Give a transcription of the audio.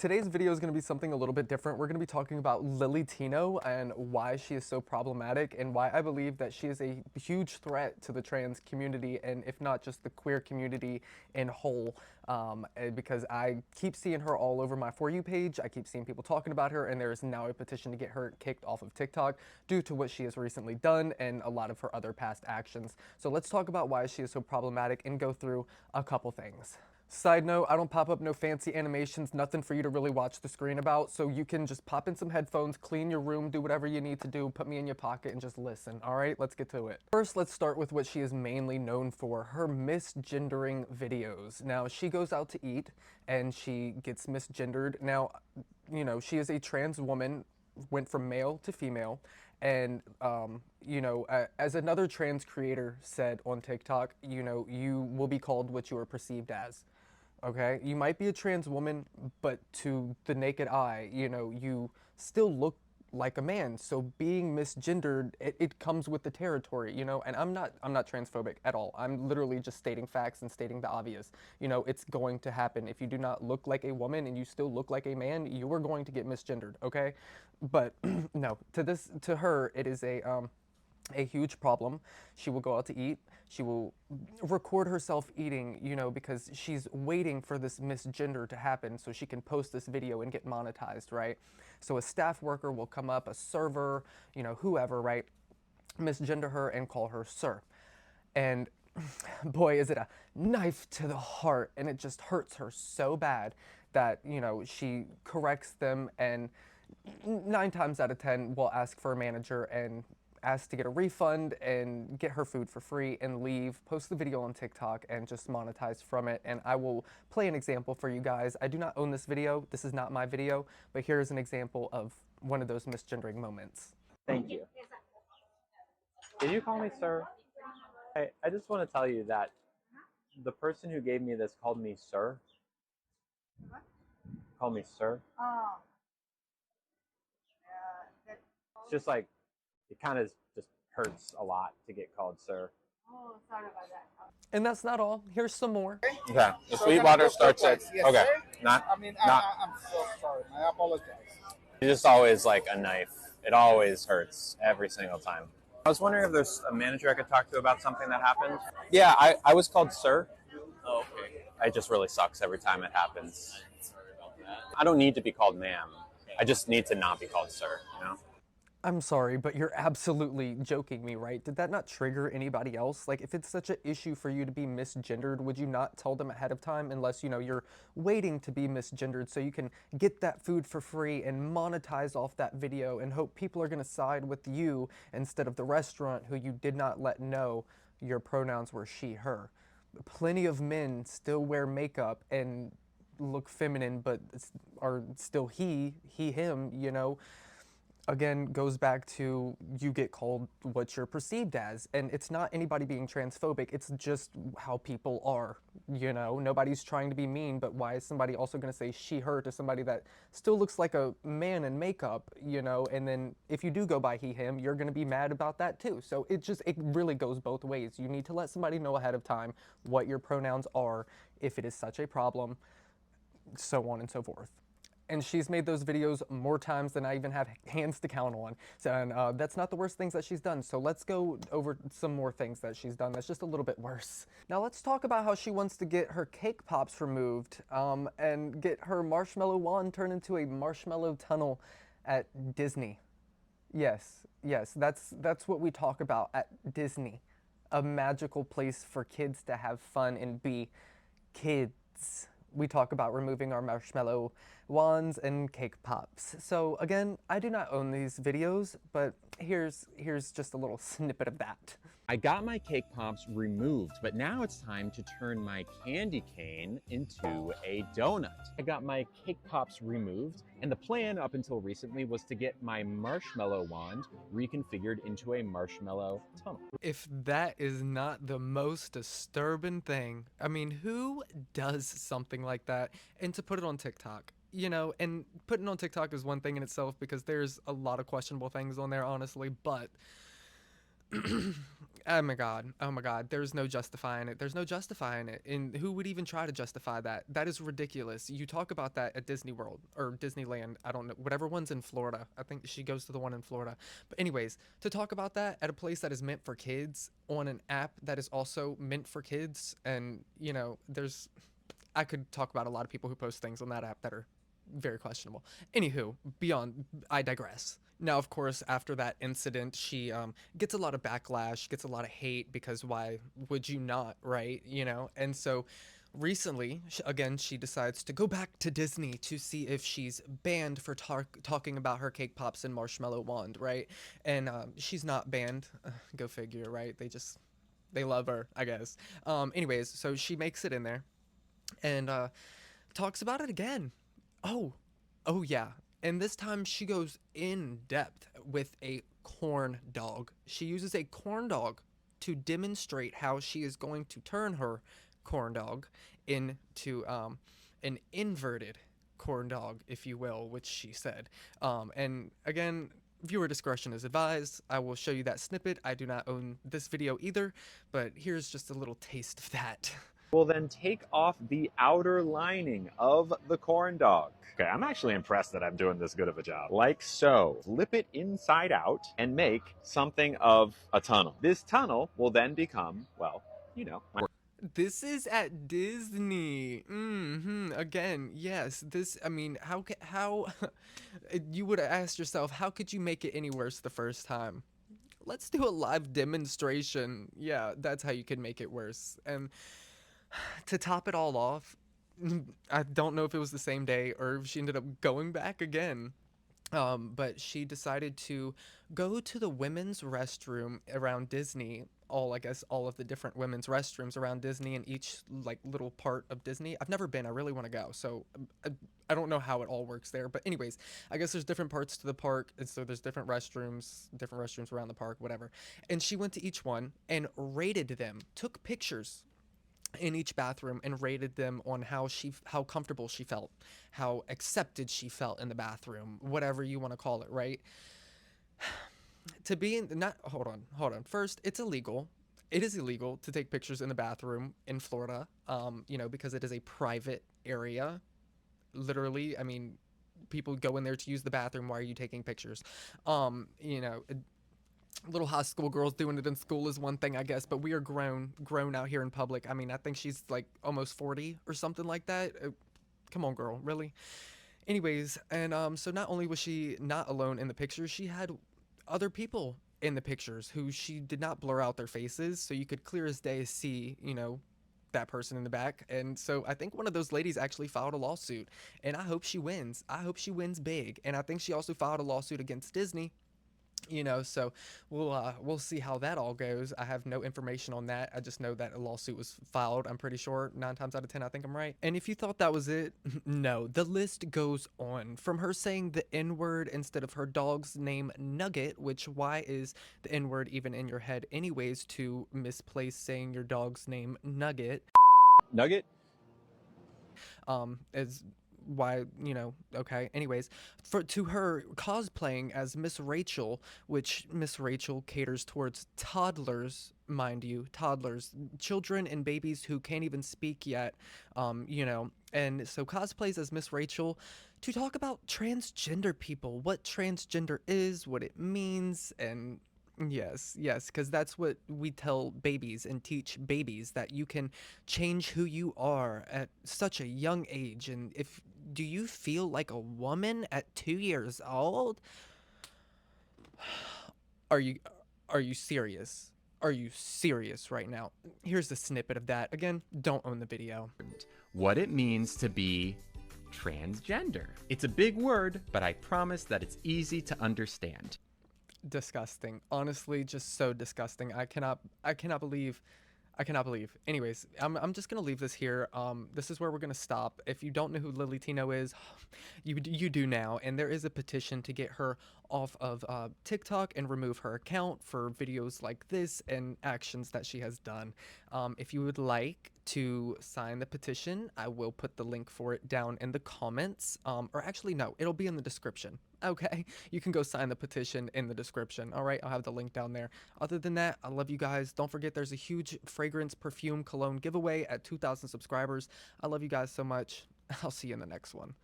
Today's video is going to be something a little bit different. We're going to be talking about Lilly Tino and why she is so problematic and why I believe that she is a huge threat to the trans community and if not just the queer community in whole. Because I keep seeing her all over my For You page. I keep seeing people talking about her, and there is now a petition to get her kicked off of TikTok due to what she has recently done and a lot of her other past actions. So let's talk about why she is so problematic and go through a couple things. Side note, I don't pop up no fancy animations, nothing for you to really watch the screen about, so you can just pop in some headphones, clean your room, do whatever you need to do, put me in your pocket and just listen, alright? Let's get to it. First, let's start with what she is mainly known for, her misgendering videos. Now, she goes out to eat and she gets misgendered. Now, you know, she is a trans woman, went from male to female, and as another trans creator said on TikTok, you know, you will be called what you are perceived as. Okay, you might be a trans woman, but to the naked eye, you know, you still look like a man. So being misgendered, it comes with the territory, you know. And I'm not transphobic at all. I'm literally just stating facts and stating the obvious. You know, it's going to happen. If you do not look like a woman and you still look like a man, you are going to get misgendered. Okay, but no, to her, it is a huge problem. She will go out to eat. She will record herself eating, you know, because she's waiting for this misgender to happen so she can post this video and get monetized, right? So a staff worker will come up, a server, you know, whoever, right? Misgender her and call her sir. And boy, is it a knife to the heart, and it just hurts her so bad that, you know, she corrects them and 9 times out of 10 will ask for a manager and ask to get a refund and get her food for free and leave, post the video on TikTok and just monetize from it. And I will play an example for you guys. I do not own this video. This is not my video, but here's an example of one of those misgendering moments. Thank you. Did you call me sir? I just want to tell you that the person who gave me this called me sir. What? Called me sir. Oh. It's just like, it kind of just hurts a lot to get called sir. Oh, sorry about that. And that's not all. Here's some more. Okay. The Sweetwater starts at Yes, okay. sir. Not. I'm so sorry. I apologize. It's just always like a knife. It always hurts every single time. I was wondering if there's a manager I could talk to about something that happened. Yeah, I was called sir. Oh, okay. It just really sucks every time it happens. I don't need to be called ma'am. I just need to not be called sir, you know? I'm sorry, but you're absolutely joking me, right? Did that not trigger anybody else? Like, if it's such an issue for you to be misgendered, would you not tell them ahead of time unless, you know, you're waiting to be misgendered so you can get that food for free and monetize off that video and hope people are going to side with you instead of the restaurant who you did not let know your pronouns were she, her? Plenty of men still wear makeup and look feminine, but are still he, him, you know? Again, goes back to you get called what you're perceived as. And it's not anybody being transphobic, it's just how people are, you know? Nobody's trying to be mean, but why is somebody also gonna say she, her to somebody that still looks like a man in makeup, you know? And then if you do go by he, him, you're gonna be mad about that too. So it really goes both ways. You need to let somebody know ahead of time what your pronouns are if it is such a problem, so on and so forth. And she's made those videos more times than I even have hands to count on. So, and that's not the worst things that she's done. So let's go over some more things that she's done that's just a little bit worse. Now let's talk about how she wants to get her cake pops removed and get her marshmallow wand turned into a marshmallow tunnel at Disney. Yes, that's what we talk about at Disney. A magical place for kids to have fun and be kids. We talk about removing our marshmallow wands and cake pops. So again, I do not own these videos, but here's just a little snippet of that. I got my cake pops removed, but now it's time to turn my candy cane into a donut. I got my cake pops removed, and the plan up until recently was to get my marshmallow wand reconfigured into a marshmallow tunnel. If that is not the most disturbing thing, I mean, who does something like that? And to put it on TikTok, you know, and putting it on TikTok is one thing in itself because there's a lot of questionable things on there, honestly, but Oh my god, there's no justifying it. There's no justifying it. And who would even try to justify that? That is ridiculous. You talk about that at Disney World or Disneyland, I don't know, whatever one's in Florida. I think she goes to the one in Florida. But anyways, to talk about that at a place that is meant for kids on an app that is also meant for kids, and there's I could talk about a lot of people who post things on that app that are very questionable. Anywho, beyond, I digress. Now, of course, after that incident, she gets a lot of backlash, gets a lot of hate because why would you not, right? And so recently, again, she decides to go back to Disney to see if she's banned for talking about her cake pops and marshmallow wand, right? And she's not banned. Go figure, right? They love her, I guess. Anyways, so she makes it in there and talks about it again. Oh, oh yeah. And this time she goes in depth with a corn dog. She uses a corn dog to demonstrate how she is going to turn her corn dog into an inverted corn dog, if you will, which she said. And again, viewer discretion is advised. I will show you that snippet. I do not own this video either, but here's just a little taste of that. Will then take off the outer lining of the corn dog. Okay, I'm actually impressed that I'm doing this good of a job. Like so. Flip it inside out and make something of a tunnel. This tunnel will then become, well, This is at Disney. Again, yes. I mean, how you would have asked yourself, how could you make it any worse the first time? Let's do a live demonstration. Yeah, that's how you can make it worse. And to top it all off, I don't know if it was the same day or if she ended up going back again. But she decided to go to the women's restroom around Disney. I guess, all of the different women's restrooms around Disney in each like little part of Disney. I've never been. I really want to go. So I don't know how it all works there. But anyways, I guess there's different parts to the park, and so there's different restrooms around the park, whatever. And she went to each one and rated them, took pictures in each bathroom and rated them on how comfortable she felt, how accepted she felt in the bathroom, whatever you want to call it, right? To be in not hold on. First, it's illegal. It is illegal to take pictures in the bathroom in Florida, because it is a private area. Literally, I mean, people go in there to use the bathroom. Why are you taking pictures? Little high school girls doing it in school is one thing, I guess, but we are grown out here in public. I mean, I think she's like almost 40 or something like that. Come on, girl, really? Anyways, and so not only was she not alone in the pictures, she had other people in the pictures who she did not blur out their faces, so you could clear as day see, that person in the back. And so I think one of those ladies actually filed a lawsuit, and I hope she wins. I hope she wins big. And I think she also filed a lawsuit against Disney. So we'll see how that all goes. I have no information on that. I just know that a lawsuit was filed. I'm pretty sure 9 times out of 10 I think I'm right. And if you thought that was it, no, the list goes on. From her saying the N-word instead of her dog's name Nugget, which why is the N-word even in your head anyways, to misplace saying your dog's name Nugget? Nugget? Is why, okay, anyways, to her cosplaying as Miss Rachel, which Miss Rachel caters towards toddlers, mind you, toddlers, children and babies who can't even speak yet, and so cosplays as Miss Rachel to talk about transgender people, what transgender is, what it means, and yes, because that's what we tell babies and teach babies, that you can change who you are at such a young age. And if do you feel like a woman at 2 years old? Are you are you serious? Are you serious right now? Here's a snippet of that. Again, don't own the video. What it means to be transgender. It's a big word, but I promise that it's easy to understand. Disgusting. Honestly, just so disgusting. I cannot believe. Anyways, I'm just gonna leave this here. This is where we're gonna stop. If you don't know who Lilly Tino is, you do now. And there is a petition to get her off of TikTok and remove her account for videos like this and actions that she has done. If you would like to sign the petition. I will put the link for it down in the comments. Or actually, no, it'll be in the description. Okay, you can go sign the petition in the description. All right, I'll have the link down there. Other than that, I love you guys. Don't forget, there's a huge fragrance perfume cologne giveaway at 2,000 subscribers. I love you guys so much. I'll see you in the next one.